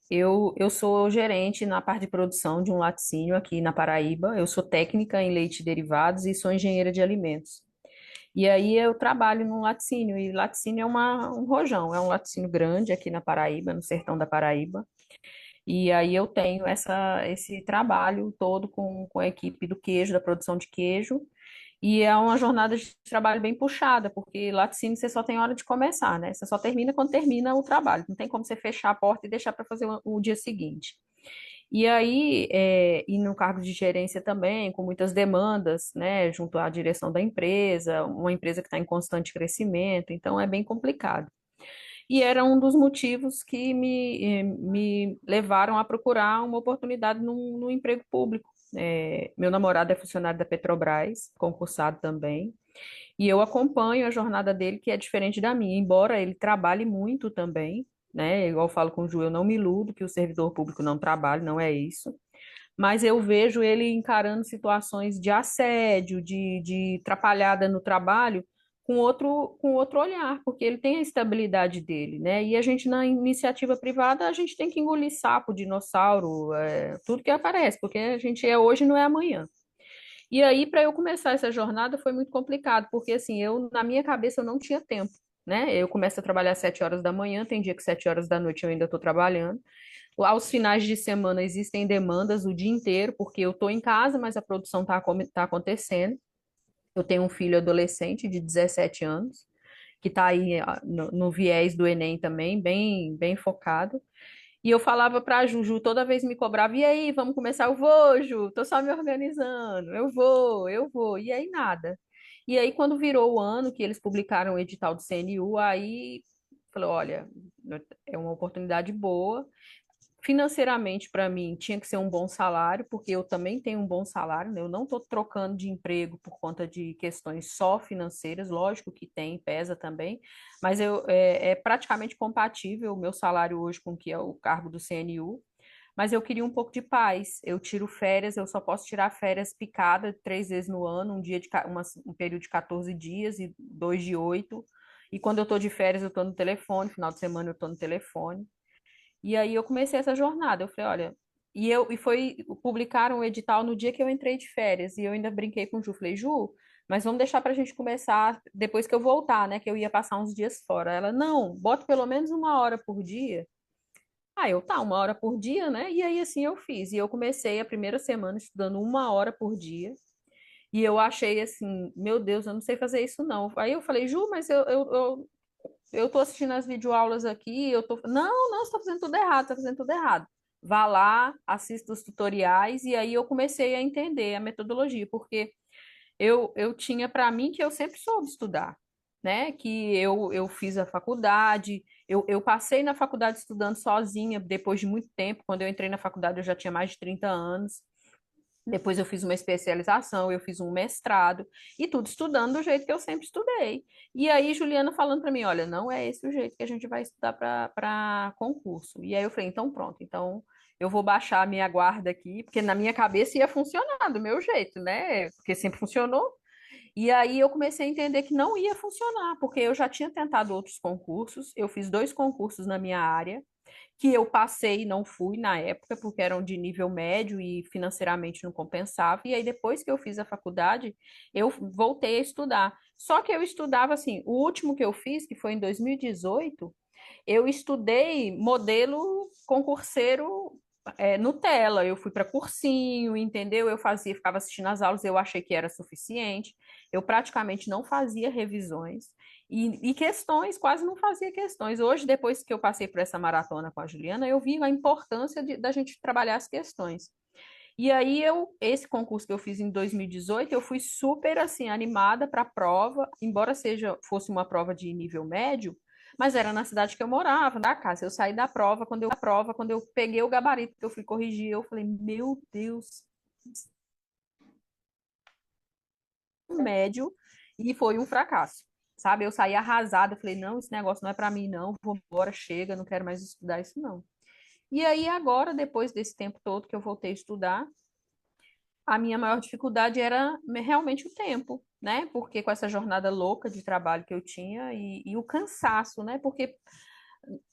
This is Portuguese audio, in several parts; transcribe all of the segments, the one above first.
Eu sou gerente na parte de produção de um laticínio aqui na Paraíba. Eu sou técnica em leite e derivados e sou engenheira de alimentos. E aí eu trabalho num laticínio, e laticínio é um rojão, é um laticínio grande aqui na Paraíba, no sertão da Paraíba. E aí eu tenho esse trabalho todo com a equipe do queijo, da produção de queijo. E é uma jornada de trabalho bem puxada, porque laticínio você só tem hora de começar, né? Você só termina quando termina o trabalho. Não tem como você fechar a porta e deixar para fazer o dia seguinte. E aí, e no cargo de gerência também, com muitas demandas, né, junto à direção da empresa, uma empresa que está em constante crescimento, então é bem complicado. E era um dos motivos que me levaram a procurar uma oportunidade no emprego público. Meu namorado é funcionário da Petrobras, concursado também, e eu acompanho a jornada dele, que é diferente da minha, embora ele trabalhe muito também, né? Igual eu falo com o Ju, eu não me iludo que o servidor público não trabalhe, não é isso. Mas eu vejo ele encarando situações de assédio, de atrapalhada no trabalho, com outro olhar, porque ele tem a estabilidade dele, né? E a gente, na iniciativa privada, a gente tem que engolir sapo, dinossauro, tudo que aparece, porque a gente é hoje, não é amanhã. E aí, para eu começar essa jornada, foi muito complicado, porque assim, na minha cabeça, eu não tinha tempo, né? Eu começo a trabalhar às 7 horas da manhã, tem dia que 7 horas da noite eu ainda estou trabalhando. Aos finais de semana existem demandas o dia inteiro, porque eu estou em casa, mas a produção está acontecendo. Eu tenho um filho adolescente de 17 anos, que está aí no viés do Enem também, bem focado. E eu falava para a Juju, toda vez me cobrava, e aí, vamos começar? Eu vou, Ju, tô só me organizando, eu vou, e aí nada. E aí, quando virou o ano que eles publicaram o edital do CNU, aí falou, olha, é uma oportunidade boa. Financeiramente, para mim, tinha que ser um bom salário, porque eu também tenho um bom salário, né? Eu não estou trocando de emprego por conta de questões só financeiras, lógico que tem, pesa também, mas é praticamente compatível o meu salário hoje com o que é o cargo do CNU. Mas eu queria um pouco de paz. Eu tiro férias, eu só posso tirar férias picada 3 vezes no ano, um período de 14 dias e dois de 8. E quando eu estou de férias, eu estou no telefone, final de semana eu estou no telefone. E aí eu comecei essa jornada. Eu falei, olha, publicaram o edital no dia que eu entrei de férias. E eu ainda brinquei com o Ju, falei, Ju, mas vamos deixar para a gente começar depois que eu voltar, né? Que eu ia passar uns dias fora. Ela, não, bota pelo menos 1 hora por dia. Tá, 1 hora por dia, né? E aí assim eu fiz. E eu comecei a primeira semana estudando 1 hora por dia. E eu achei assim, meu Deus, eu não sei fazer isso não. Aí eu falei, Ju, mas eu tô assistindo as videoaulas aqui, eu tô. Não, você tá fazendo tudo errado, tá fazendo tudo errado. Vá lá, assista os tutoriais, e aí eu comecei a entender a metodologia, porque eu tinha para mim que eu sempre soube estudar, né? Que eu fiz a faculdade, eu passei na faculdade estudando sozinha, depois de muito tempo. Quando eu entrei na faculdade, eu já tinha mais de 30 anos. Depois eu fiz uma especialização, eu fiz um mestrado, e tudo estudando do jeito que eu sempre estudei. E aí, Juliana falando para mim, olha, não é esse o jeito que a gente vai estudar para concurso. E aí eu falei, então pronto, então eu vou baixar a minha guarda aqui, porque na minha cabeça ia funcionar do meu jeito, né? Porque sempre funcionou. E aí eu comecei a entender que não ia funcionar, porque eu já tinha tentado outros concursos, eu fiz 2 concursos na minha área, que eu passei e não fui na época, porque eram de nível médio e financeiramente não compensava. E aí, depois que eu fiz a faculdade, eu voltei a estudar. Só que eu estudava assim, o último que eu fiz, que foi em 2018, eu estudei modelo concurseiro Nutella. Eu fui para cursinho, entendeu? Eu fazia, ficava assistindo as aulas, eu achei que era suficiente. Eu praticamente não fazia revisões. E questões, quase não fazia questões. Hoje, depois que eu passei por essa maratona com a Juliana, eu vi a importância da gente trabalhar as questões. E aí, esse concurso que eu fiz em 2018, eu fui super assim animada para a prova, embora fosse uma prova de nível médio, mas era na cidade que eu morava, da casa. Eu saí da prova, quando eu peguei o gabarito que eu fui corrigir, eu falei, meu Deus, médio, e foi um fracasso. Sabe, eu saí arrasada, falei, não, esse negócio não é para mim, não, vou embora, chega, não quero mais estudar isso, não. E aí, agora, depois desse tempo todo que eu voltei a estudar, a minha maior dificuldade era realmente o tempo, né? Porque com essa jornada louca de trabalho que eu tinha e o cansaço, né? Porque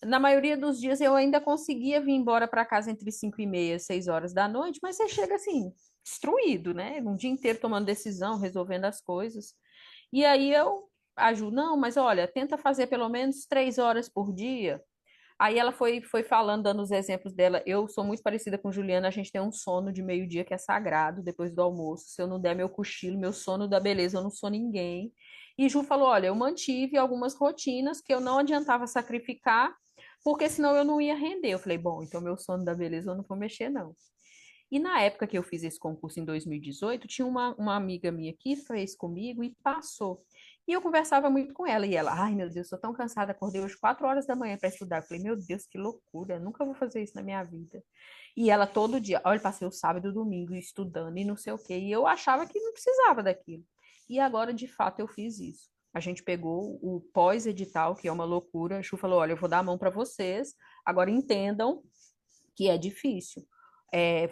Na maioria dos dias eu ainda conseguia vir embora para casa entre 5h30 e 6 horas da noite, mas você chega assim, destruído, né? Um dia inteiro tomando decisão, resolvendo as coisas. E aí eu ajudo, não, mas olha, tenta fazer pelo menos 3 horas por dia. Aí ela foi falando, dando os exemplos dela. Eu sou muito parecida com Juliana, a gente tem um sono de meio-dia que é sagrado, depois do almoço. Se eu não der meu cochilo, meu sono da beleza, eu não sou ninguém. E Ju falou: olha, eu mantive algumas rotinas que eu não adiantava sacrificar, porque senão eu não ia render. Eu falei: bom, então meu sono da beleza eu não vou mexer, não. E na época que eu fiz esse concurso em 2018, tinha uma amiga minha que fez comigo e passou. E eu conversava muito com ela, e ela, ai meu Deus, sou tão cansada, acordei hoje 4 horas da manhã para estudar. Eu falei, meu Deus, que loucura, nunca vou fazer isso na minha vida. E ela todo dia, olha, passei o sábado e o domingo estudando e não sei o quê. E eu achava que não precisava daquilo. E agora, de fato, eu fiz isso. A gente pegou o pós-edital, que é uma loucura. A Chu falou: olha, eu vou dar a mão para vocês, agora entendam que é difícil.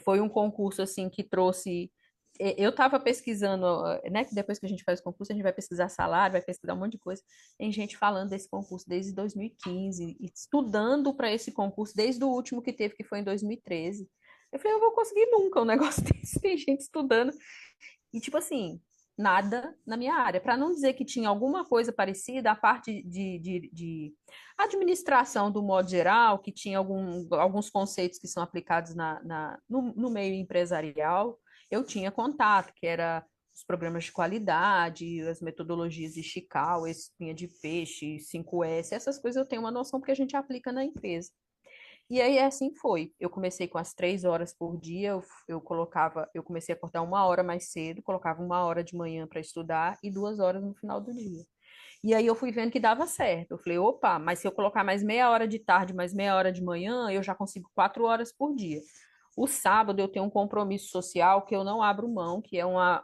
Foi um concurso assim que trouxe. Eu estava pesquisando, né? Que depois que a gente faz o concurso, a gente vai pesquisar salário, vai pesquisar um monte de coisa. Tem gente falando desse concurso desde 2015, estudando para esse concurso desde o último que teve, que foi em 2013. Eu falei, eu vou conseguir nunca um negócio desse. Tem gente estudando e, tipo assim, nada na minha área. Para não dizer que tinha alguma coisa parecida, a parte de administração do modo geral, que tinha alguns conceitos que são aplicados no meio empresarial, eu tinha contato, que era os programas de qualidade, as metodologias de Chical, espinha de peixe, 5S, essas coisas eu tenho uma noção porque a gente aplica na empresa. E aí assim foi. Eu comecei com as 3 horas por dia, eu comecei a acordar 1 hora mais cedo, colocava 1 hora de manhã para estudar e 2 horas no final do dia. E aí eu fui vendo que dava certo. Eu falei, opa, mas se eu colocar mais meia hora de tarde, mais meia hora de manhã, eu já consigo 4 horas por dia. O sábado eu tenho um compromisso social que eu não abro mão, que é uma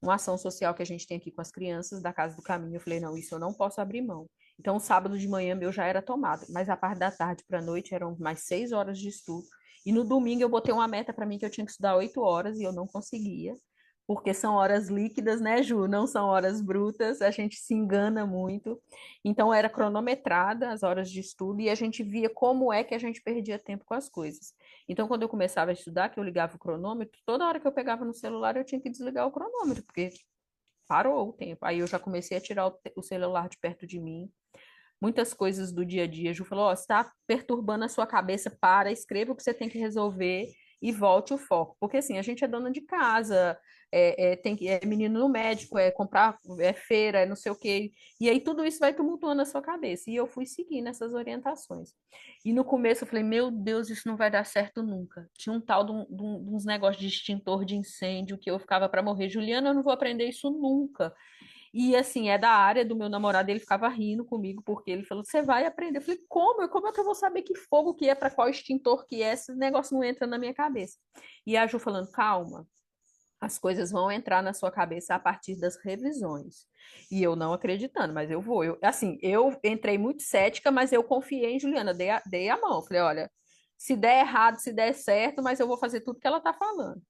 ação social que a gente tem aqui com as crianças da Casa do Caminho. Eu falei, não, isso eu não posso abrir mão. Então, o sábado de manhã meu já era tomado, mas a parte da tarde para a noite eram mais 6 horas de estudo. E no domingo eu botei uma meta para mim que eu tinha que estudar 8 horas e eu não conseguia, porque são horas líquidas, né, Ju? Não são horas brutas, a gente se engana muito. Então, era cronometrada as horas de estudo e a gente via como é que a gente perdia tempo com as coisas. Então, quando eu começava a estudar, que eu ligava o cronômetro, toda hora que eu pegava no celular eu tinha que desligar o cronômetro, porque parou o tempo. Aí eu já comecei a tirar o celular de perto de mim. Muitas coisas do dia a dia. A Ju falou: ó, está perturbando a sua cabeça, para, escreva o que você tem que resolver e volte o foco. Porque assim, a gente é dona de casa, é menino no médico, é comprar, é feira, é não sei o quê. E aí tudo isso vai tumultuando a sua cabeça. E eu fui seguindo essas orientações. E no começo eu falei, meu Deus, isso não vai dar certo nunca. Tinha um tal de uns negócios de extintor de incêndio que eu ficava para morrer. Juliana, eu não vou aprender isso nunca. E assim, é da área do meu namorado, ele ficava rindo comigo, porque ele falou: você vai aprender. Eu falei: como? Como é que eu vou saber que fogo que é, para qual extintor que é? Esse negócio não entra na minha cabeça. E a Ju falando: calma, as coisas vão entrar na sua cabeça a partir das revisões. E eu não acreditando, mas eu vou. Assim, eu entrei muito cética, mas eu confiei em Juliana, dei a mão. Falei: olha, se der errado, se der certo, mas eu vou fazer tudo que ela está falando.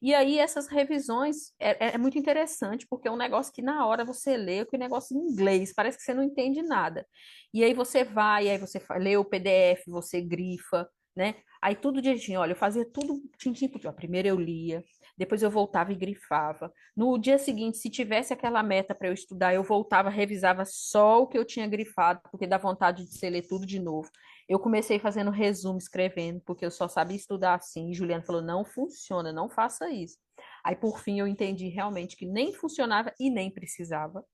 E aí, essas revisões é muito interessante, porque é um negócio que na hora você lê, que é um negócio em inglês, parece que você não entende nada. E aí você vai, aí você lê o PDF, você grifa, né? Aí tudo direitinho, olha, eu fazia tudo tintim por tintim. Primeiro eu lia, depois eu voltava e grifava. No dia seguinte, se tivesse aquela meta para eu estudar, eu voltava, revisava só o que eu tinha grifado, porque dá vontade de você ler tudo de novo. Eu comecei fazendo resumo, escrevendo, porque eu só sabia estudar assim. E Juliana falou: não funciona, não faça isso. Aí, por fim, eu entendi realmente que nem funcionava e nem precisava.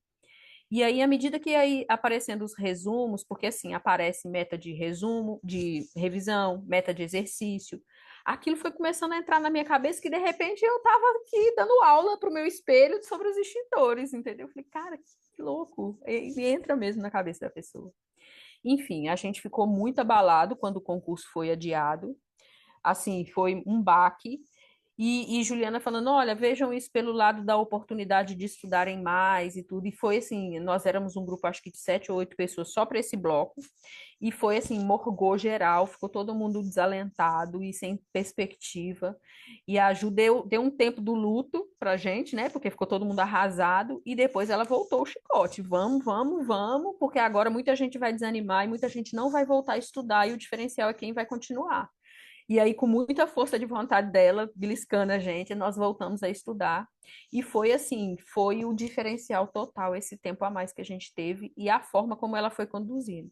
E aí, à medida que aí aparecendo os resumos, porque assim, aparece meta de resumo, de revisão, meta de exercício, aquilo foi começando a entrar na minha cabeça que de repente eu estava aqui dando aula para o meu espelho sobre os extintores, entendeu? Eu falei, cara, que louco. E entra mesmo na cabeça da pessoa. Enfim, a gente ficou muito abalado quando o concurso foi adiado. Assim, foi um baque. E Juliana falando, olha, vejam isso pelo lado da oportunidade de estudarem mais e tudo. E foi assim, nós éramos um grupo, acho que de 7 ou 8 pessoas só para esse bloco. E foi assim, morgou geral, ficou todo mundo desalentado e sem perspectiva. E a Ju deu um tempo do luto pra gente, né? Porque ficou todo mundo arrasado. E depois ela voltou o chicote. Vamos, vamos, vamos, porque agora muita gente vai desanimar e muita gente não vai voltar a estudar. E o diferencial é quem vai continuar. E aí, com muita força de vontade dela, beliscando a gente, nós voltamos a estudar. E foi assim, foi o diferencial total esse tempo a mais que a gente teve e a forma como ela foi conduzindo.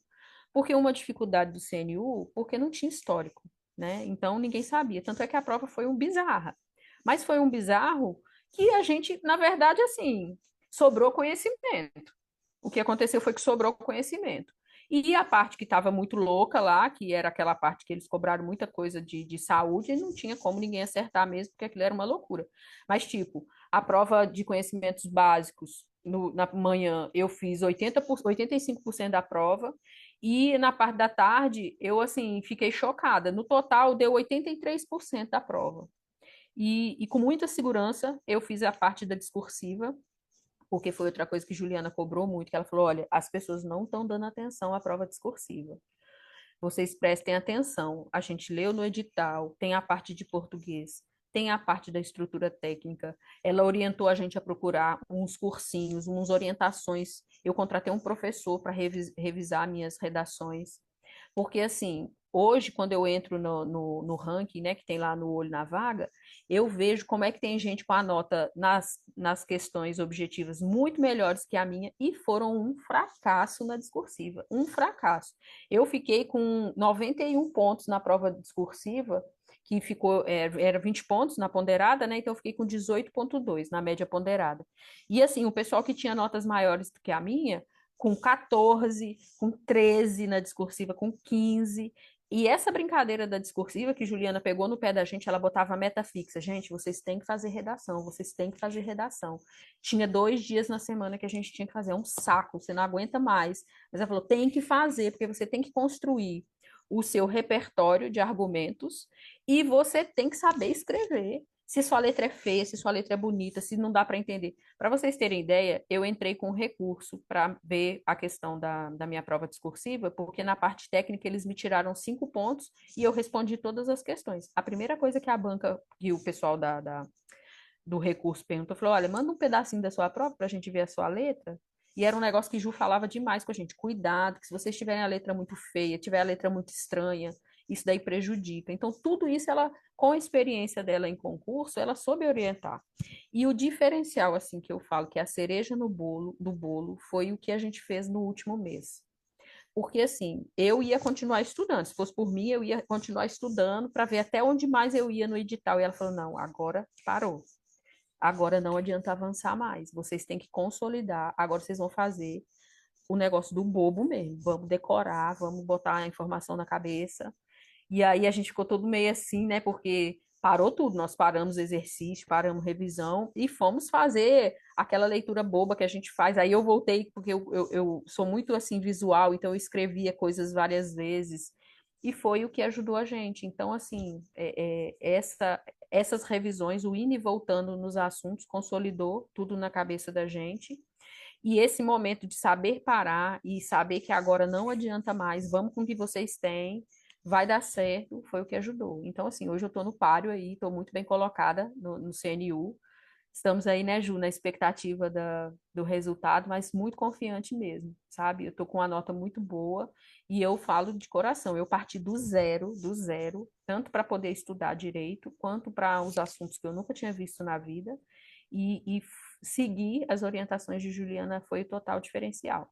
Porque uma dificuldade do CNU, porque não tinha histórico, né? Então ninguém sabia. Tanto é que a prova foi um bizarra. Mas foi um bizarro que a gente, na verdade, assim, sobrou conhecimento. O que aconteceu foi que sobrou conhecimento. E a parte que estava muito louca lá, que era aquela parte que eles cobraram muita coisa de saúde, e não tinha como ninguém acertar mesmo, porque aquilo era uma loucura. Mas, tipo, a prova de conhecimentos básicos, na manhã, eu fiz 85% da prova, e na parte da tarde, eu, assim, fiquei chocada. No total, deu 83% da prova. E com muita segurança, eu fiz a parte da discursiva, porque foi outra coisa que Juliana cobrou muito, que ela falou, olha, as pessoas não estão dando atenção à prova discursiva. Vocês prestem atenção. A gente leu no edital, tem a parte de português, tem a parte da estrutura técnica. Ela orientou a gente a procurar uns cursinhos, umas orientações. Eu contratei um professor para revisar minhas redações. Porque, assim, hoje, quando eu entro no ranking, né, que tem lá no Olho na Vaga, eu vejo como é que tem gente com a nota nas questões objetivas muito melhores que a minha e foram um fracasso na discursiva. Um fracasso. Eu fiquei com 91 pontos na prova discursiva, que ficou, era 20 pontos na ponderada, né? Então eu fiquei com 18,2 na média ponderada. E assim, o pessoal que tinha notas maiores do que a minha com 14, com 13 na discursiva, com 15. E essa brincadeira da discursiva que Juliana pegou no pé da gente, ela botava a meta fixa. Gente, vocês têm que fazer redação, vocês têm que fazer redação. Tinha 2 dias na semana que a gente tinha que fazer, é um saco, você não aguenta mais. Mas ela falou, tem que fazer, porque você tem que construir o seu repertório de argumentos e você tem que saber escrever. Se sua letra é feia, se sua letra é bonita, se não dá para entender. Para vocês terem ideia, eu entrei com um recurso para ver a questão da minha prova discursiva, porque na parte técnica eles me tiraram 5 pontos e eu respondi todas as questões. A primeira coisa que a banca e o pessoal do recurso perguntou, falou, olha, manda um pedacinho da sua prova para a gente ver a sua letra. E era um negócio que Ju falava demais com a gente. Cuidado, que se vocês tiverem a letra muito feia, tiver a letra muito estranha, isso daí prejudica. Então, tudo isso ela, com a experiência dela em concurso, ela soube orientar. E o diferencial, assim, que eu falo, que é a cereja no bolo, do bolo, foi o que a gente fez no último mês. Porque, assim, eu ia continuar estudando. Se fosse por mim, eu ia continuar estudando para ver até onde mais eu ia no edital. E ela falou: não, agora parou. Agora não adianta avançar mais. Vocês têm que consolidar. Agora vocês vão fazer o negócio do bobo mesmo. Vamos decorar, vamos botar a informação na cabeça. E aí a gente ficou todo meio assim, né? Porque parou tudo. Nós paramos exercício, paramos revisão e fomos fazer aquela leitura boba que a gente faz. Aí eu voltei, porque eu sou muito assim visual, então eu escrevia coisas várias vezes. E foi o que ajudou a gente. Então, assim, essas revisões, o indo e voltando nos assuntos, consolidou tudo na cabeça da gente. E esse momento de saber parar e saber que agora não adianta mais, vamos com o que vocês têm, vai dar certo, foi o que ajudou. Então, assim, hoje eu estou no páreo aí, estou muito bem colocada no CNU. Estamos aí, né, Ju, na expectativa do resultado, mas muito confiante mesmo, sabe? Eu estou com uma nota muito boa e eu falo de coração. Eu parti do zero, tanto para poder estudar direito, quanto para os assuntos que eu nunca tinha visto na vida. E seguir as orientações de Juliana foi o total diferencial.